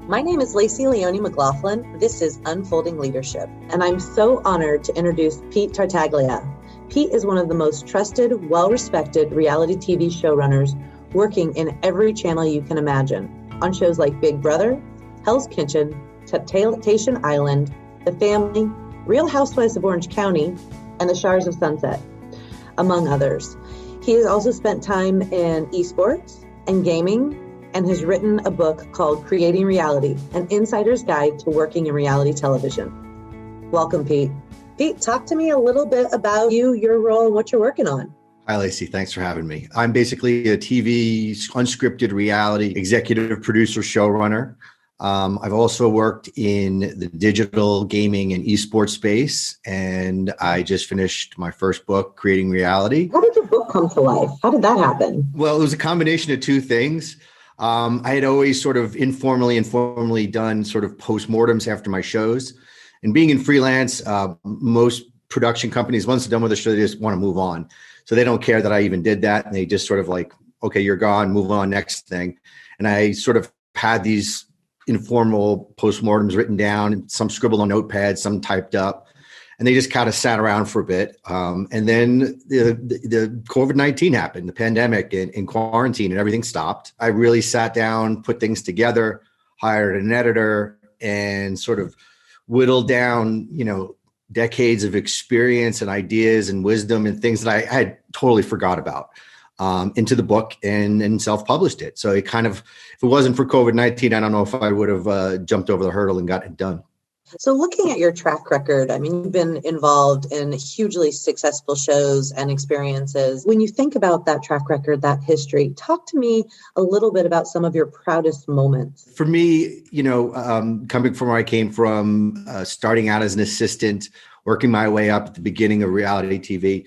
My name is Lacey Leone McLaughlin. This is Unfolding Leadership, and I'm so honored to introduce Pete Tartaglia. Pete is one of the most trusted, well-respected reality TV showrunners working in every channel you can imagine, on shows like Big Brother, Hell's Kitchen, Temptation Island, The Family, Real Housewives of Orange County, and the Shahs of Sunset, among others. He has also spent time in esports and gaming, and has written a book called Creating Reality, an insider's guide to working in reality television. Welcome, Pete. Pete, talk to me a little bit about you, your role, and what you're working on. Hi, Lacey. Thanks for having me. I'm basically a TV unscripted reality executive producer, showrunner. I've also worked in the digital gaming and esports space, and I just finished my first book, Creating Reality. How did your book come to life? How did that happen? Well, it was a combination of two things. I had always sort of informally done sort of postmortems after my shows. And being in freelance, most production companies, once they're done with the show, they just want to move on. So they don't care that I even did that. And they just sort of like, okay, you're gone, move on, next thing. And I sort of had these informal postmortems written down, some scribbled on notepads, some typed up. And they just kind of sat around for a bit. And then the COVID-19 happened, the pandemic and quarantine, and everything stopped. I really sat down, put things together, hired an editor, and sort of whittled down, decades of experience and ideas and wisdom and things that I had totally forgot about into the book and self-published it. So it kind of, if it wasn't for COVID-19, I don't know if I would have jumped over the hurdle and got it done. So looking at your track record, I mean, you've been involved in hugely successful shows and experiences. When you think about that track record, that history, talk to me a little bit about some of your proudest moments. For me, coming from where I came from, starting out as an assistant, working my way up at the beginning of reality TV,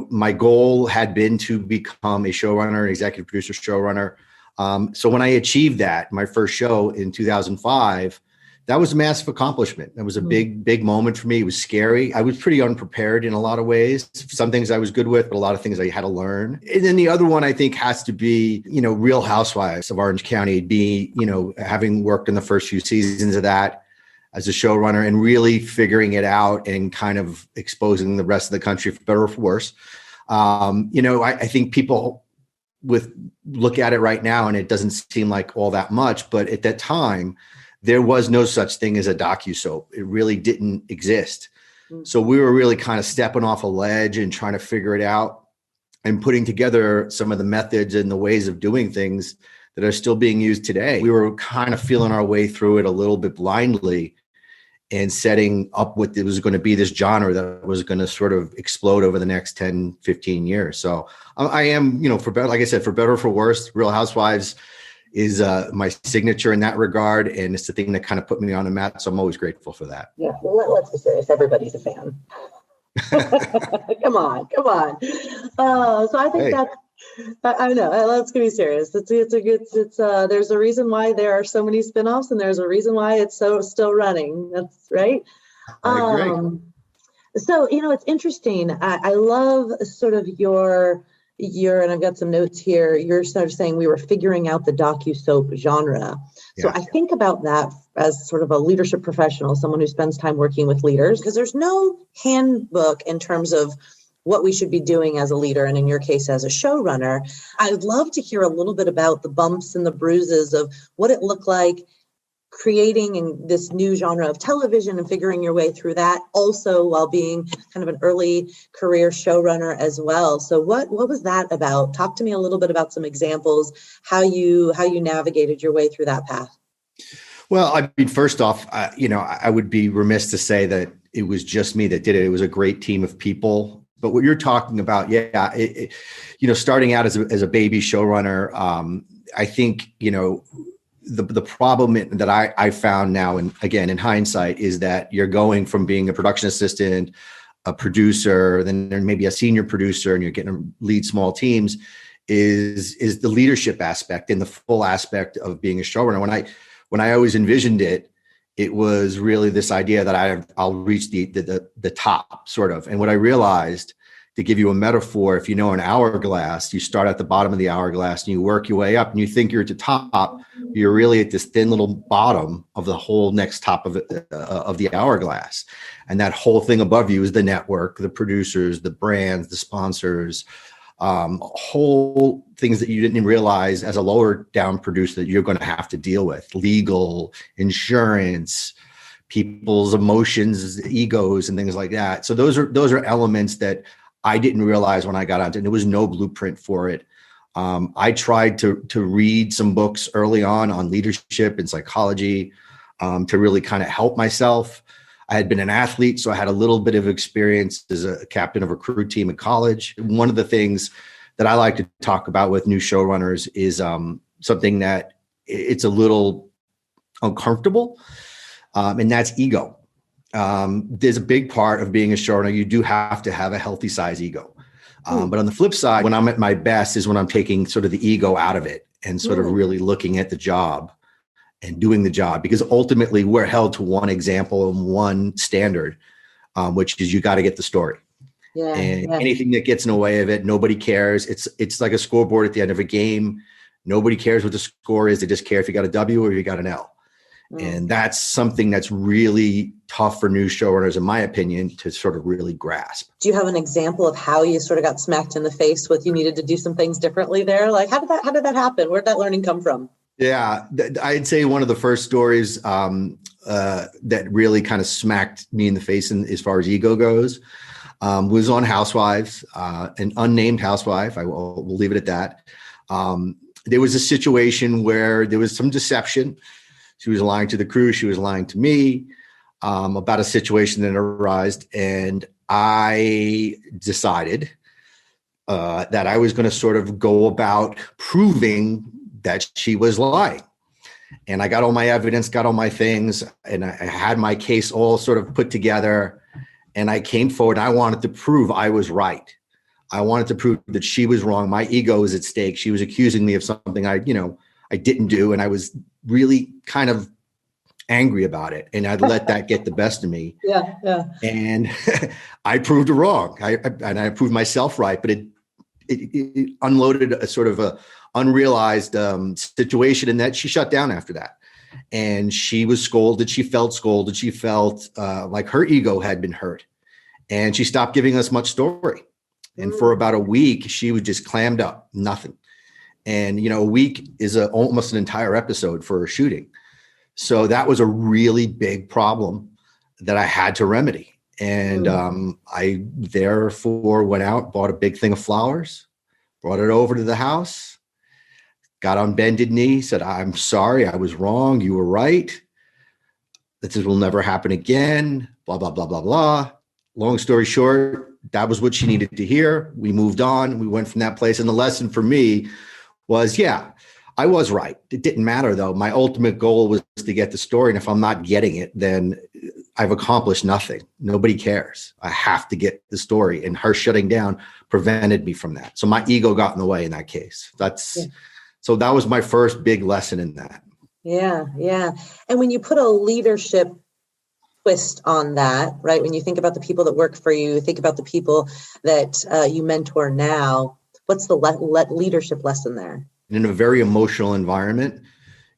my goal had been to become a showrunner, an executive producer showrunner. So when I achieved that, my first show in 2005, that was a massive accomplishment. That was a big moment for me. It was scary. I was pretty unprepared in a lot of ways. Some things I was good with, but a lot of things I had to learn. And then the other one I think has to be, Real Housewives of Orange County, having worked in the first few seasons of that as a showrunner and really figuring it out and kind of exposing the rest of the country for better or for worse. I think people look at it right now and it doesn't seem like all that much, but at that time, there was no such thing as a docusoap. It really didn't exist. So we were really kind of stepping off a ledge and trying to figure it out and putting together some of the methods and the ways of doing things that are still being used today. We were kind of feeling our way through it a little bit blindly and setting up what it was going to be, this genre that was going to sort of explode over the next 10, 15 years. So I am, for better, like I said, for better or for worse, Real Housewives is my signature in that regard. And it's the thing that kind of put me on the map. So I'm always grateful for that. Yeah, well, let's be serious. Everybody's a fan. Come on. So I think I know. Let's be serious. There's a reason why there are so many spinoffs, and there's a reason why it's still running. That's right. I agree. So, it's interesting. I love sort of your, and I've got some notes here, you're sort of saying we were figuring out the docusoap genre. So I think about that as sort of a leadership professional, someone who spends time working with leaders, because there's no handbook in terms of what we should be doing as a leader, and in your case, as a showrunner. I'd love to hear a little bit about the bumps and the bruises of what it looked like creating in this new genre of television and figuring your way through that, also while being kind of an early career showrunner as well. So what was that about? Talk to me a little bit about some examples, how you navigated your way through that path. Well, I mean, first off, I would be remiss to say that it was just me that did it. It was a great team of people. But what you're talking about, starting out as a baby showrunner, I think, the problem that I found now, and again, in hindsight, is that you're going from being a production assistant, a producer, then maybe a senior producer, and you're getting to lead small teams, is the leadership aspect and the full aspect of being a showrunner. When I always envisioned it, it was really this idea that I'll reach the top, sort of. And what I realized to give you a metaphor, if you know an hourglass, you start at the bottom of the hourglass and you work your way up and you think you're at the top, you're really at this thin little bottom of the whole next top of the hourglass. And that whole thing above you is the network, the producers, the brands, the sponsors, whole things that you didn't realize as a lower down producer that you're going to have to deal with: legal, insurance, people's emotions, egos, and things like that. So those are elements that I didn't realize when I got onto it. And there was no blueprint for it. I tried to read some books early on leadership and psychology to really kind of help myself. I had been an athlete, so I had a little bit of experience as a captain of a crew team in college. One of the things that I like to talk about with new showrunners is something that it's a little uncomfortable, and that's ego. There's a big part of being a showrunner. You do have to have a healthy size ego. But on the flip side, when I'm at my best is when I'm taking sort of the ego out of it and sort of really looking at the job and doing the job, because ultimately we're held to one example and one standard, which is you got to get the story. Anything that gets in the way of it, nobody cares. It's like a scoreboard at the end of a game. Nobody cares what the score is. They just care if you got a W or if you got an L. And that's something that's really tough for new showrunners, in my opinion, to sort of really grasp. Do you have an example of how you sort of got smacked in the face with you needed to do some things differently there? Like, how did that happen? Where'd that learning come from? Yeah, I'd say one of the first stories that really kind of smacked me in the face as far as ego goes was on Housewives, an unnamed housewife. We'll leave it at that. There was a situation where there was some deception. She was lying to the crew. She was lying to me about a situation that arose. And I decided that I was going to sort of go about proving that she was lying. And I got all my evidence, got all my things, and I had my case all sort of put together. And I came forward and I wanted to prove I was right. I wanted to prove that she was wrong. My ego was at stake. She was accusing me of something I didn't do. And I was really kind of angry about it. And I'd let that get the best of me. Yeah. And I proved her wrong. I proved myself right, but it unloaded a sort of a unrealized situation, in that she shut down after that. And she was scolded. She felt scolded. She felt like her ego had been hurt. And she stopped giving us much story. And for about a week, she was just clammed up, nothing. And, a week is almost an entire episode for a shooting. So that was a really big problem that I had to remedy. And I therefore went out, bought a big thing of flowers, brought it over to the house, got on bended knee, said, "I'm sorry, I was wrong. You were right. This will never happen again, blah, blah, blah, blah, blah." Long story short, that was what she needed to hear. We moved on. We went from that place. And the lesson for me was, I was right. It didn't matter, though. My ultimate goal was to get the story. And if I'm not getting it, then I've accomplished nothing. Nobody cares. I have to get the story. And her shutting down prevented me from that. So my ego got in the way in that case. So that was my first big lesson in that. Yeah. And when you put a leadership twist on that, right? When you think about the people that work for you, think about the people that you mentor now, what's the leadership lesson there? In a very emotional environment,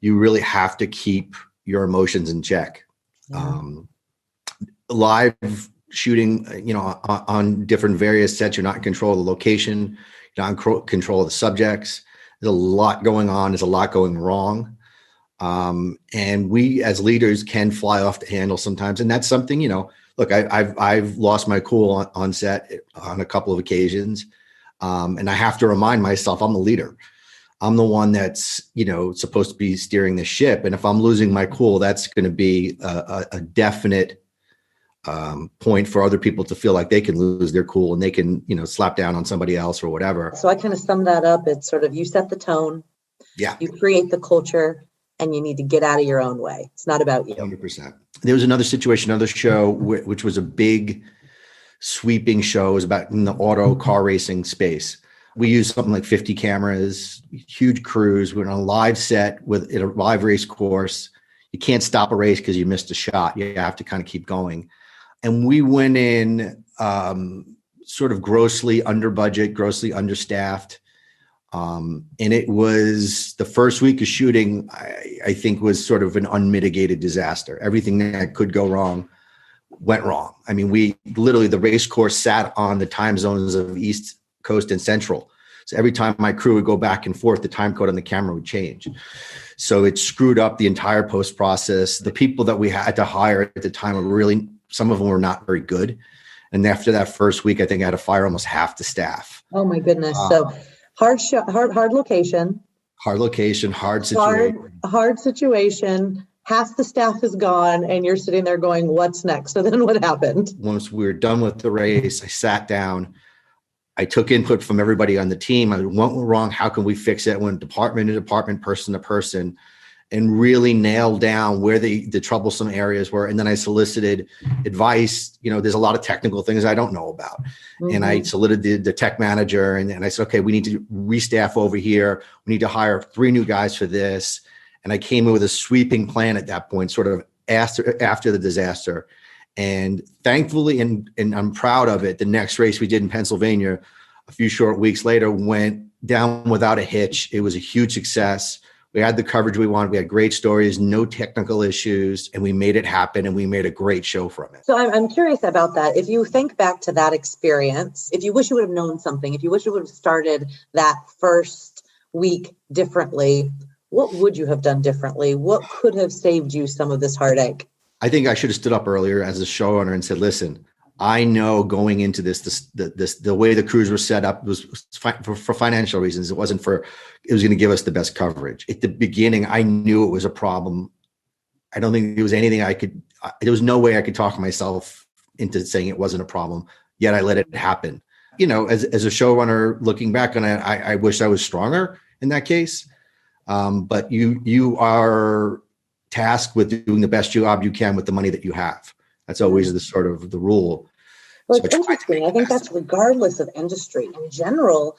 you really have to keep your emotions in check. Yeah. Live shooting, on different various sets, you're not in control of the location, you're not in control of the subjects. There's a lot going on. There's a lot going wrong. And we as leaders can fly off the handle sometimes. And that's something, look, I've lost my cool on set on a couple of occasions. And I have to remind myself I'm the leader. I'm the one that's, supposed to be steering the ship. And if I'm losing my cool, that's going to be a definite point for other people to feel like they can lose their cool and they can, slap down on somebody else or whatever. So I kind of sum that up. It's sort of, you set the tone. Yeah. You create the culture and you need to get out of your own way. It's not about you. 100%. There was another situation, another show, which was a big sweeping show. It was about in the auto car racing space. We used something like 50 cameras, huge crews. We were on a live set with a live race course. You can't stop a race because you missed a shot. You have to kind of keep going. And we went in sort of grossly under budget, grossly understaffed. And it was the first week of shooting, I think was sort of an unmitigated disaster. Everything that could go wrong went wrong. I mean, the race course sat on the time zones of East Coast and Central. So every time my crew would go back and forth, the time code on the camera would change. So it screwed up the entire post process. The people that we had to hire at the time were some of them were not very good. And after that first week, I think I had to fire almost half the staff. Oh my goodness. So hard location. Hard location, hard situation. Hard situation. Half the staff is gone and you're sitting there going, what's next? So then what happened? Once we were done with the race, I sat down. I took input from everybody on the team. What went wrong? How can we fix it? Went department to department, person to person, and really nailed down where the troublesome areas were. And then I solicited advice. There's a lot of technical things I don't know about. Mm-hmm. And I solicited the tech manager and I said, okay, we need to restaff over here. We need to hire 3 new guys for this. And I came in with a sweeping plan at that point, sort of after the disaster. And thankfully, and I'm proud of it, the next race we did in Pennsylvania a few short weeks later went down without a hitch. It was a huge success. We had the coverage we wanted. We had great stories, no technical issues, and we made it happen, and we made a great show from it. So I'm curious about that. If you think back to that experience, if you wish you would have known something, if you wish you would have started that first week differently, what would you have done differently? What could have saved you some of this heartache? I think I should have stood up earlier as a showrunner and said, listen, I know going into this the way the crews were set up was for financial reasons. It was going to give us the best coverage. At the beginning, I knew it was a problem. I don't think there was anything there was no way I could talk myself into saying it wasn't a problem, yet I let it happen. As a showrunner looking back on it, I wish I was stronger in that case. But you are tasked with doing the best job you can with the money that you have. That's always the rule. Well, it's interesting. I think that's regardless of industry. In general,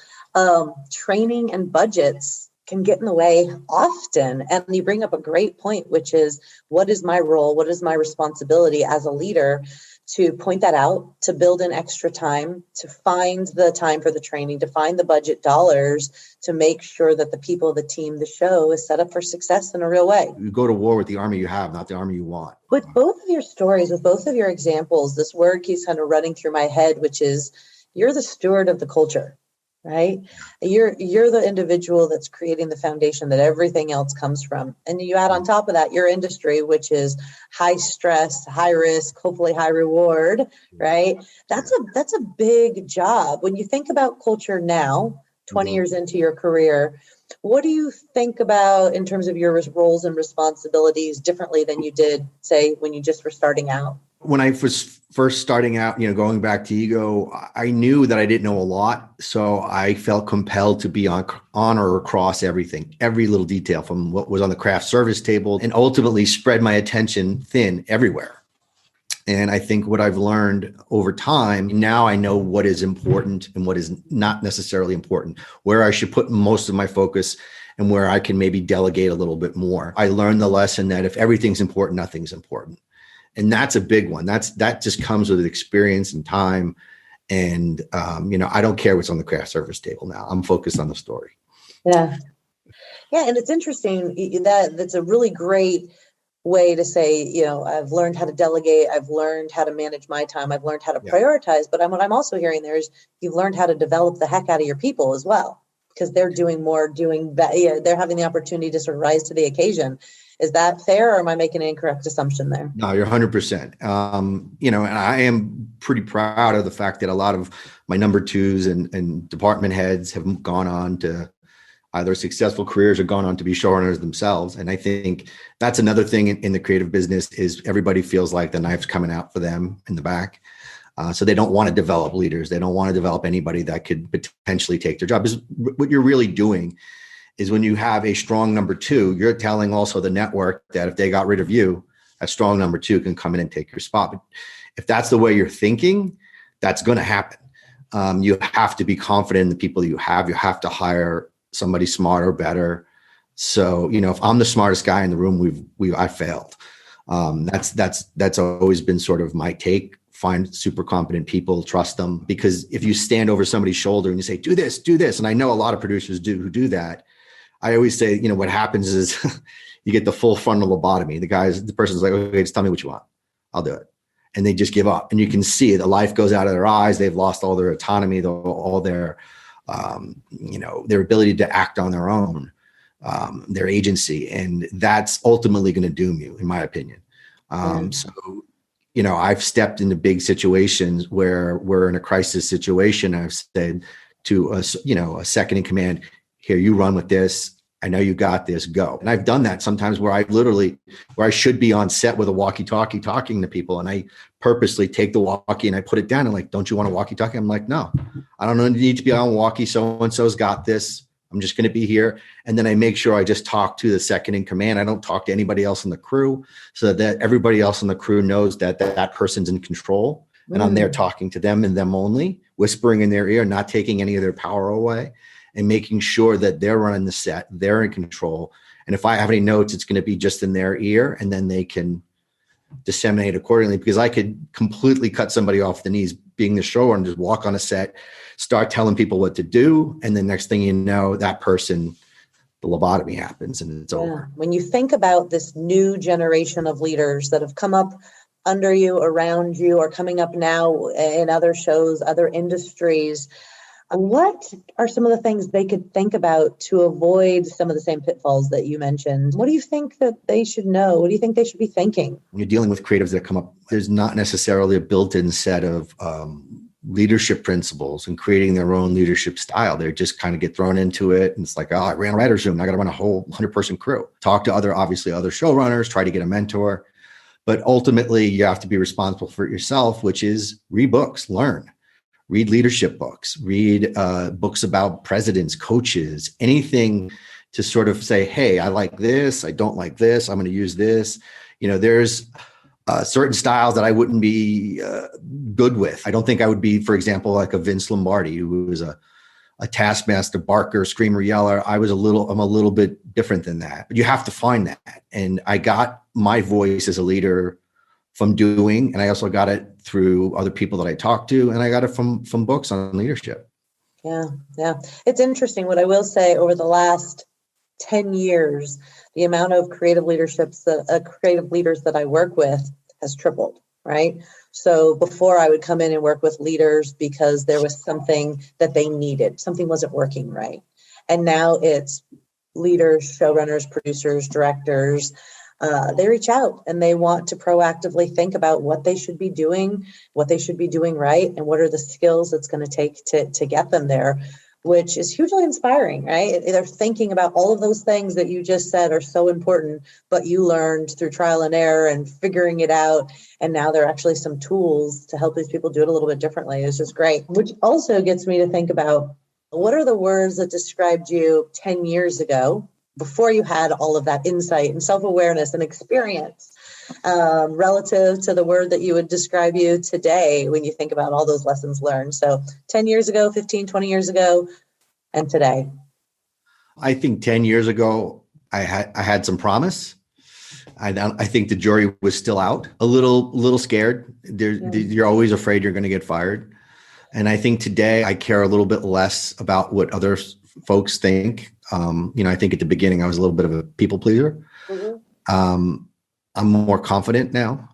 training and budgets can get in the way often. And you bring up a great point, which is, what is my role? What is my responsibility as a leader to point that out, to build in extra time, to find the time for the training, to find the budget dollars, to make sure that the people, the team, the show is set up for success in a real way. You go to war with the army you have, not the army you want. With both of your stories, with both of your examples, this word keeps kind of running through my head, which is you're the steward of the culture, right? You're the individual that's creating the foundation that everything else comes from. And you add on top of that your industry, which is high stress, high risk, hopefully high reward, right? That's a big job. When you think about culture now, 20 years into your career, what do you think about in terms of your roles and responsibilities differently than you did, say, when you just were starting out? When I was first starting out, going back to Ego, I knew that I didn't know a lot. So I felt compelled to be on or across everything, every little detail from what was on the craft service table, and ultimately spread my attention thin everywhere. And I think what I've learned over time, now I know what is important and what is not necessarily important, where I should put most of my focus and where I can maybe delegate a little bit more. I learned the lesson that if everything's important, nothing's important. And that's a big one. That just comes with experience and time. And, I don't care what's on the craft service table now. I'm focused on the story. Yeah. Yeah. And it's interesting that's a really great way to say, I've learned how to delegate. I've learned how to manage my time. I've learned how to prioritize. But what I'm also hearing there is you've learned how to develop the heck out of your people as well, because they're doing more, they're having the opportunity to sort of rise to the occasion. Is that fair, or am I making an incorrect assumption there? No, you're 100%. And I am pretty proud of the fact that a lot of my number twos and department heads have gone on to either successful careers or gone on to be showrunners themselves. And I think that's another thing in the creative business is everybody feels like the knife's coming out for them in the back. So they don't want to develop leaders. They don't want to develop anybody that could potentially take their job. Because what you're really doing is when you have a strong number two, you're telling also the network that if they got rid of you, a strong number two can come in and take your spot. But if that's the way you're thinking, that's going to happen. You have to be confident in the people that you have. You have to hire somebody smarter, better. So, if I'm the smartest guy in the room, I failed. That's always been sort of my take find super competent people, trust them. Because if you stand over somebody's shoulder and you say, do this, and I know a lot of producers who do that. I always say, what happens is you get the full frontal lobotomy. The person's like, okay, just tell me what you want. I'll do it. And they just give up. And you can see the life goes out of their eyes. They've lost all their autonomy, all their, their ability to act on their own, their agency. And that's ultimately going to doom you, in my opinion. So, I've stepped into big situations where we're in a crisis situation. I've said to a second in command, here, you run with this. I know you got this, go. And I've done that sometimes where I should be on set with a walkie-talkie talking to people. And I purposely take the walkie and I put it down and like, don't you want a walkie-talkie? I'm like, no, I don't need to be on walkie. So-and-so's got this. I'm just going to be here. And then I make sure I just talk to the second in command. I don't talk to anybody else in the crew so that everybody else in the crew knows that person's in control. And I'm there talking to them and them only, whispering in their ear, not taking any of their power away, and making sure that they're running the set, they're in control. And if I have any notes, it's going to be just in their ear, and then they can disseminate accordingly, because I could completely cut somebody off the knees being the showrunner, just walk on a set, start telling people what to do. And the next thing you know, that person, the lobotomy happens and it's over. When you think about this new generation of leaders that have come up under you, around you, or coming up now in other shows, other industries, what are some of the things they could think about to avoid some of the same pitfalls that you mentioned? What do you think that they should know? What do you think they should be thinking? When you're dealing with creatives that come up, there's not necessarily a built-in set of leadership principles and creating their own leadership style. They just kind of get thrown into it. And it's like, I ran a writer's room. I got to run a whole 100-person crew. Talk to other showrunners, try to get a mentor. But ultimately, you have to be responsible for it yourself, which is read books, learn. Read leadership books, read books about presidents, coaches, anything to sort of say, hey, I like this. I don't like this. I'm going to use this. There's certain styles that I wouldn't be good with. I don't think I would be, for example, like a Vince Lombardi, who was a taskmaster, barker, screamer, yeller. I'm a little bit different than that. But you have to find that. And I got my voice as a leader from doing, and I also got it through other people that I talked to, and I got it from books on leadership. Yeah. It's interesting. What I will say, over the last 10 years, the amount of creative leaders that I work with has tripled, right? So before, I would come in and work with leaders because there was something that they needed. Something wasn't working right. And now it's leaders, showrunners, producers, directors. They reach out and they want to proactively think about what they should be doing right, and what are the skills it's going to take to get them there, which is hugely inspiring, right? They're thinking about all of those things that you just said are so important, but you learned through trial and error and figuring it out. And now there are actually some tools to help these people do it a little bit differently. It's just great, which also gets me to think about, what are the words that described you 10 years ago, before you had all of that insight and self-awareness and experience, relative to the word that you would describe you today when you think about all those lessons learned? So 10 years ago, 15, 20 years ago, and today. I think 10 years ago, I had some promise. I think the jury was still out, a little scared. You're always afraid you're going to get fired. And I think today I care a little bit less about what other folks think. I think at the beginning I was a little bit of a people pleaser. Mm-hmm. I'm more confident now,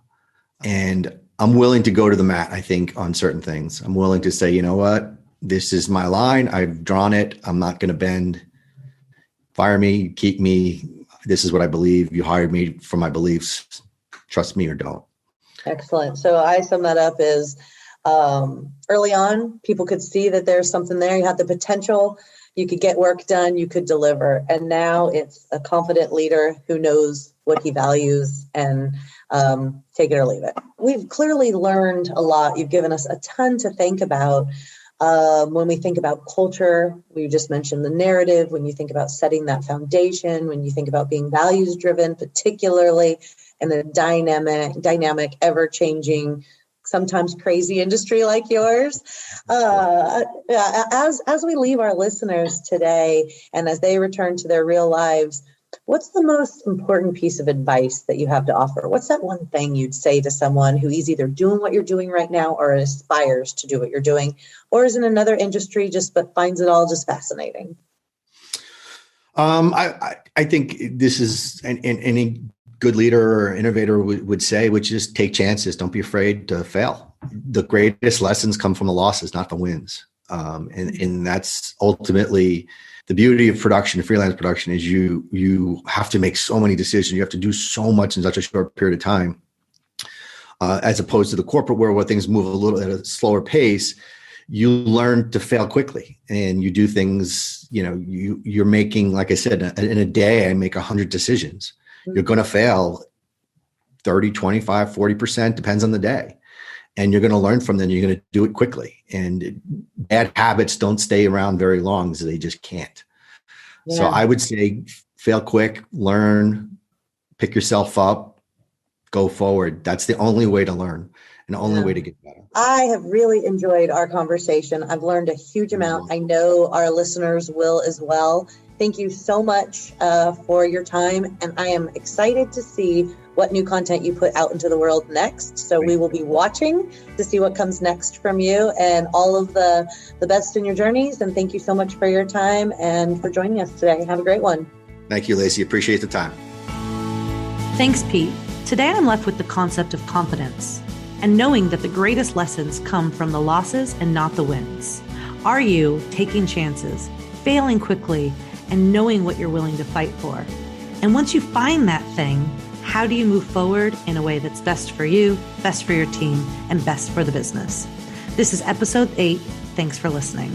and I'm willing to go to the mat, I think, on certain things. I'm willing to say, you know what, this is my line. I've drawn it. I'm not going to bend. Fire me, keep me. This is what I believe. You hired me for my beliefs. Trust me or don't. Excellent. So I sum that up as early on, people could see that there's something there. You had the potential. You could get work done, you could deliver. And now it's a confident leader who knows what he values, and take it or leave it. We've clearly learned a lot. You've given us a ton to think about. When we think about culture, we just mentioned the narrative. When you think about setting that foundation, when you think about being values driven, particularly in a dynamic, ever-changing, sometimes crazy industry like yours. As we leave our listeners today, and as they return to their real lives, What's the most important piece of advice that you have to offer? What's that one thing you'd say to someone who is either doing what you're doing right now or aspires to do what you're doing, or is in another industry but finds it all just fascinating? I think this is any good leader or innovator would say, which is take chances. Don't be afraid to fail. The greatest lessons come from the losses, not the wins. And that's ultimately the beauty of production, freelance production, is you have to make so many decisions. You have to do so much in such a short period of time, as opposed to the corporate world where things move a little at a slower pace. You learn to fail quickly, and you do things, you're making, like I said, in a day, I make 100 decisions. You're going to fail 30, 25, 40%, depends on the day. And you're going to learn from them. You're going to do it quickly. And bad habits don't stay around very long, so they just can't. Yeah. So I would say fail quick, learn, pick yourself up, go forward. That's the only way to learn and the only way to get better. I have really enjoyed our conversation. I've learned a huge amount. I know our listeners will as well. Thank you so much for your time. And I am excited to see what new content you put out into the world next. So we will be watching to see what comes next from you, and all of the best in your journeys. And thank you so much for your time and for joining us today. Have a great one. Thank you, Lacey. Appreciate the time. Thanks, Pete. Today I'm left with the concept of confidence and knowing that the greatest lessons come from the losses and not the wins. Are you taking chances, failing quickly, and knowing what you're willing to fight for? And once you find that thing, how do you move forward in a way that's best for you, best for your team, and best for the business? This is episode 8. Thanks for listening.